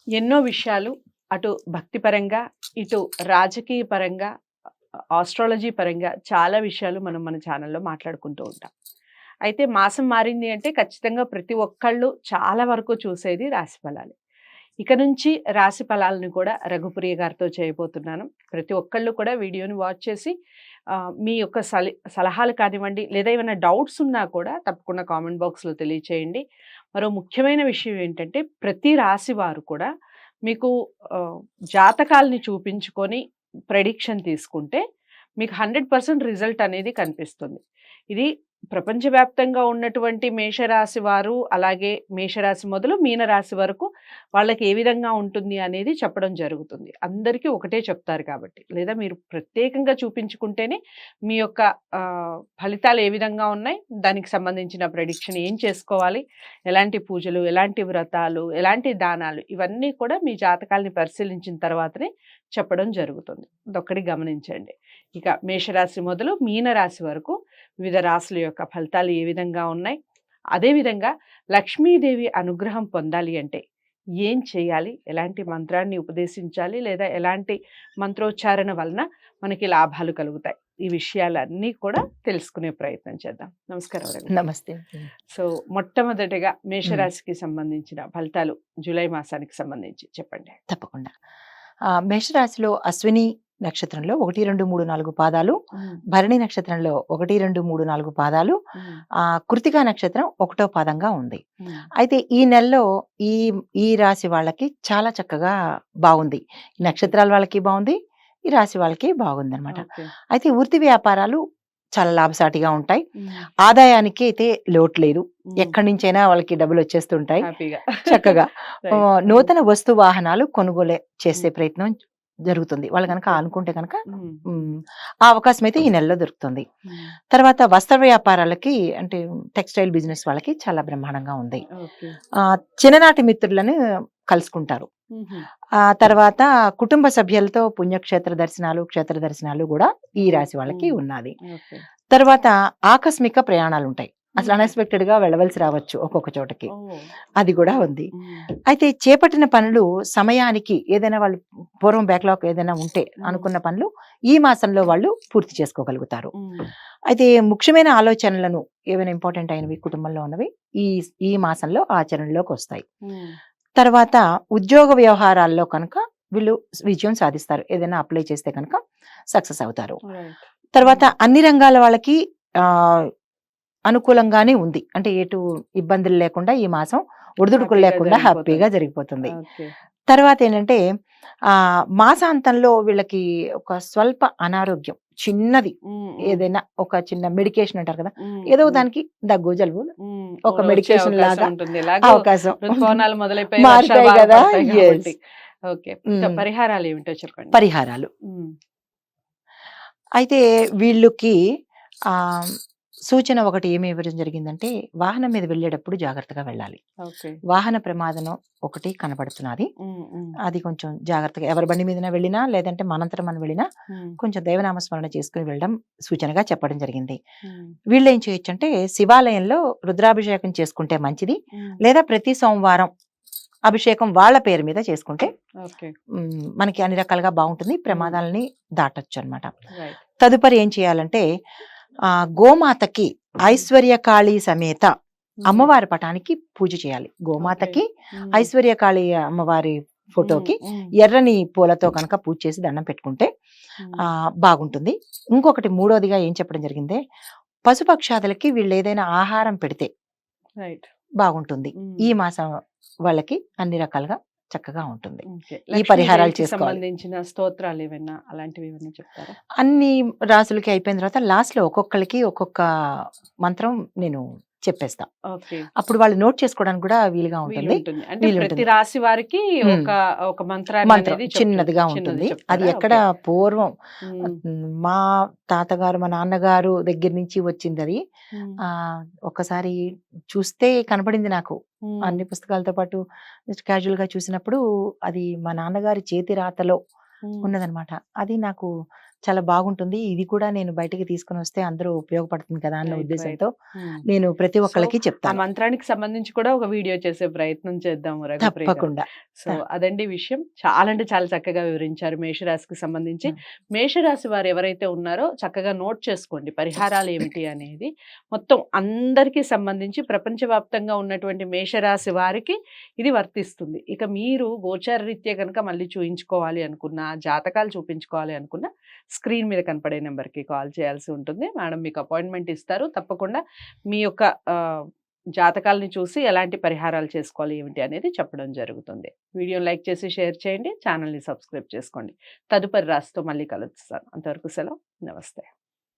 ఎన్నో విషయాలు అటు భక్తిపరంగా, ఇటు రాజకీయ పరంగా, ఆస్ట్రాలజీ పరంగా చాలా విషయాలు మనం మన ఛానల్‌లో మాట్లాడుకుంటూ ఉంటాం. అయితే మాసం మారింది అంటే ఖచ్చితంగా ప్రతి ఒక్కళ్ళు చాలా వరకు చూసేది రాశి ఫలాలే. ఇక నుంచి రాశి ఫలాలను కూడా రఘుప్రియ గారితో చేయబోతున్నాను. ప్రతి ఒక్కళ్ళు కూడా వీడియోని వాచ్ చేసి మీ యొక్క సలహాలు కానివ్వండి, లేదా ఏమైనా డౌట్స్ ఉన్నా కూడా తప్పకుండా కామెంట్ బాక్స్‌లో తెలియచేయండి. మరో ముఖ్యమైన విషయం ఏంటంటే ప్రతి రాశి వారు కూడా మీకు ఆహ్, జాతకాల్ని చూపించుకొని ప్రెడిక్షన్ తీసుకుంటే మీకు 100% రిజల్ట్ అనేది కనిపిస్తుంది. ఇది ప్రపంచవ్యాప్తంగా ఉన్నటువంటి మేషరాశి వారు, అలాగే మేషరాశి మొదలు మీనరాశి వరకు వాళ్ళకి ఏ విధంగా ఉంటుంది అనేది చెప్పడం జరుగుతుంది. అందరికీ ఒకటే చెప్తారు కాబట్టి. లేదా మీరు ప్రత్యేకంగా చూపించుకుంటేనే మీ యొక్క ఫలితాలు ఏ విధంగా ఉన్నాయి, దానికి సంబంధించిన ప్రెడిక్షన్ ఏం చేసుకోవాలి, ఎలాంటి పూజలు, ఎలాంటి వ్రతాలు, ఎలాంటి దానాలు, ఇవన్నీ కూడా మీ జాతకాల్ని పరిశీలించిన తర్వాతనే చెప్పడం జరుగుతుంది. అదొక్కటి గమనించండి. ఇక మేషరాశి మొదలు మీనరాశి వరకు వివిధ రాశుల యొక్క ఫలితాలు ఏ విధంగా ఉన్నాయి, అదేవిధంగా లక్ష్మీదేవి అనుగ్రహం పొందాలి అంటే ఏం చేయాలి, ఎలాంటి మంత్రాన్ని ఉపదేశించాలి, లేదా ఎలాంటి మంత్రోచ్చారణ వలన మనకి లాభాలు కలుగుతాయి, ఈ విషయాలన్నీ కూడా తెలుసుకునే ప్రయత్నం చేద్దాం. నమస్కారం రవి. నమస్తే. సో మొట్టమొదటిగా మేషరాశికి సంబంధించిన ఫలితాలు జూలై మాసానికి సంబంధించి చెప్పండి. తప్పకుండా. మేషరాశిలో అశ్విని నక్షత్రంలో 1, 2, 3, 4 పాదాలు, భరణి నక్షత్రంలో 1, 2, 3, 4 పాదాలు, కృతికా నక్షత్రం 1వ పాదంగా ఉంది. అయితే ఈ నెలలో ఈ ఈ రాశి వాళ్ళకి చాలా చక్కగా బాగుంది. ఈ నక్షత్రాల వాళ్ళకి బాగుంది, ఈ రాశి వాళ్ళకి బాగుంది అనమాట. అయితే వృత్తి వ్యాపారాలు చాలా లాభసాటిగా ఉంటాయి. ఆదాయానికి అయితే లోటు లేదు. ఎక్కడి నుంచైనా వాళ్ళకి డబ్బులు వచ్చేస్తుంటాయి చక్కగా. నూతన వస్తు వాహనాలు కొనుగోలు చేసే ప్రయత్నం జరుగుతుంది. వాళ్ళు కనుక అనుకుంటే కనుక ఆ అవకాశం అయితే ఈ నెలలో దొరుకుతుంది. తర్వాత వస్త్ర వ్యాపారాలకి అంటే టెక్స్టైల్ బిజినెస్ వాళ్ళకి చాలా బ్రహ్మాండంగా ఉంది. చిన్ననాటి మిత్రులను కలుసుకుంటారు. ఆ తర్వాత కుటుంబ సభ్యులతో పుణ్యక్షేత్ర దర్శనాలు, క్షేత్ర దర్శనాలు కూడా ఈ రాశి వాళ్ళకి ఉన్నది. తర్వాత ఆకస్మిక ప్రయాణాలు ఉంటాయి. అసలు అన్ఎక్స్పెక్టెడ్ గా వెళ్ళవలసి రావచ్చు ఒక్కొక్క చోటకి, అది కూడా ఉంది. అయితే చేపట్టిన పనులు సమయానికి ఏదైనా వాళ్ళు పూర్వం బ్యాక్లాగ్ ఏదైనా ఉంటే అనుకున్న పనులు ఈ మాసంలో వాళ్ళు పూర్తి చేసుకోగలుగుతారు. అయితే ముఖ్యమైన ఆలోచనలను ఏవైనా ఇంపార్టెంట్ అయినవి కుటుంబంలో ఉన్నవి ఈ మాసంలో ఆచరణలోకి వస్తాయి. తర్వాత ఉద్యోగ వ్యవహారాల్లో కనుక వీళ్ళు విజయం సాధిస్తారు. ఏదైనా అప్లై చేస్తే కనుక సక్సెస్ అవుతారు. తర్వాత అన్ని రంగాల వాళ్ళకి అనుకూలంగానే ఉంది. అంటే ఎటు ఇబ్బందులు లేకుండా ఈ మాసం ఒడిదుడుకులు లేకుండా హ్యాపీగా జరిగిపోతుంది. తర్వాత ఏంటంటే మాసాంతంలో వీళ్ళకి ఒక స్వల్ప అనారోగ్యం చిన్నది, ఏదైనా ఒక చిన్న మెడికేషన్ అంటారు కదా, ఏదో దానికి దగ్గు జలుబు ఒక మెడికేషన్ లాగా అవకాశం మారుతాయి కదా. పరిహారాలు ఏమిటో చెప్పండి. పరిహారాలు అయితే వీళ్ళకి సూచన ఒకటి ఏమి ఇవ్వడం జరిగిందంటే, వాహనం మీద వెళ్ళేటప్పుడు జాగ్రత్తగా వెళ్ళాలి. వాహన ప్రమాదం ఒకటి కనబడుతున్నది. అది కొంచెం జాగ్రత్తగా ఎవరి బండి మీద వెళ్ళినా లేదంటే మనంతరం మనం వెళ్ళినా కొంచెం దైవనామస్మరణ చేసుకుని వెళ్ళడం సూచనగా చెప్పడం జరిగింది. వీళ్ళు ఏం చేయొచ్చు అంటే శివాలయంలో రుద్రాభిషేకం చేసుకుంటే మంచిది, లేదా ప్రతి సోమవారం అభిషేకం వాళ్ళ పేరు మీద చేసుకుంటే మనకి అన్ని రకాలుగా బాగుంటుంది, ప్రమాదాలని దాటొచ్చు అనమాట. తదుపరి ఏం చేయాలంటే గోమాతకి ఐశ్వర్యకాళి సమేత అమ్మవారి పటానికి పూజ చేయాలి. గోమాతకి ఐశ్వర్యకాళి అమ్మవారి ఫోటోకి ఎర్రని పూలతో కనుక పూజ చేసి దండం పెట్టుకుంటే బాగుంటుంది. ఇంకొకటి మూడోదిగా ఏం చెప్పడం జరిగిందే, పశుపక్షాదులకి వీళ్ళు ఏదైనా ఆహారం పెడితే బాగుంటుంది. ఈ మాసం వాళ్ళకి అన్ని రకాలుగా చక్కగా ఉంటుంది. ఈ పరిహారాలు సంబంధించిన స్తోత్రాలు ఏమైనా అలాంటివి ఏమైనా చెప్తారా? అన్ని రాసులకి అయిపోయిన తర్వాత లాస్ట్ లో ఒక్కొక్కరికి ఒక్కొక్క మంత్రం నేను చెప్పేస్తా. అప్పుడు వాళ్ళు నోట్ చేసుకోవడానికి కూడా వీలుగా ఉంటుంది. ప్రతి రాశి వారికి ఒక మంత్రం చిన్నదిగా ఉంటుంది. అది ఎక్కడ పూర్వం మా తాతగారు మా నాన్నగారు దగ్గర నుంచి వచ్చింది. అది ఒక్కసారి చూస్తే కనపడింది నాకు. అన్ని పుస్తకాలతో పాటు క్యాజువల్ గా చూసినప్పుడు అది మా నాన్నగారి చేతి రాతలో ఉన్నదనమాట. అది నాకు చాలా బాగుంటుంది. ఇది కూడా నేను బయటికి తీసుకొని వస్తే అందరూ ఉపయోగపడుతుంది కదా అన్న రైట్. ఉద్దేశంతో హ్మ్. నేను ప్రతి సో, ఒక్కళ్ళకి ఆ చెప్తాను. మంత్రానికి సంబంధించి కూడా ఒక వీడియో చేసే ప్రయత్నం చేద్దాము రఘుప్రియ గారు. తప్పకుండా. సో, త అదండి విషయం. చాలా అంటే చాలా చక్కగా వివరించారు మేషరాశికి సంబంధించి. హ్మ్. మేషరాశి వారు ఎవరైతే ఉన్నారో చక్కగా నోట్ చేసుకోండి పరిహారాలు ఏమిటి అనేది. మొత్తం అందరికీ సంబంధించి ప్రపంచవ్యాప్తంగా ఉన్నటువంటి మేషరాశి వారికి ఇది వర్తిస్తుంది. ఇక మీరు గోచార రీత్యా గనుక మళ్ళీ చూయించుకోవాలి అనుకున్నా, జాతకాలు చూపించుకోవాలి అనుకున్నా స్క్రీన్ మీద కనపడే నెంబర్‌కి కాల్ చేయాల్సి ఉంటుంది. మేడం మీకు అపాయింట్‌మెంట్ ఇస్తారు. తప్పకుండా మీ యొక్క జాతకాలని చూసి ఎలాంటి పరిహారాలు చేసుకోవాలి ఏమిటి అనేది చెప్పడం జరుగుతుంది. వీడియోని లైక్ చేసి షేర్ చేయండి. ఛానల్‌ని సబ్స్క్రైబ్ చేసుకోండి. తదుపరి రాశితో మళ్ళీ కలుస్తాను. అంతవరకు సెలవు. నమస్తే.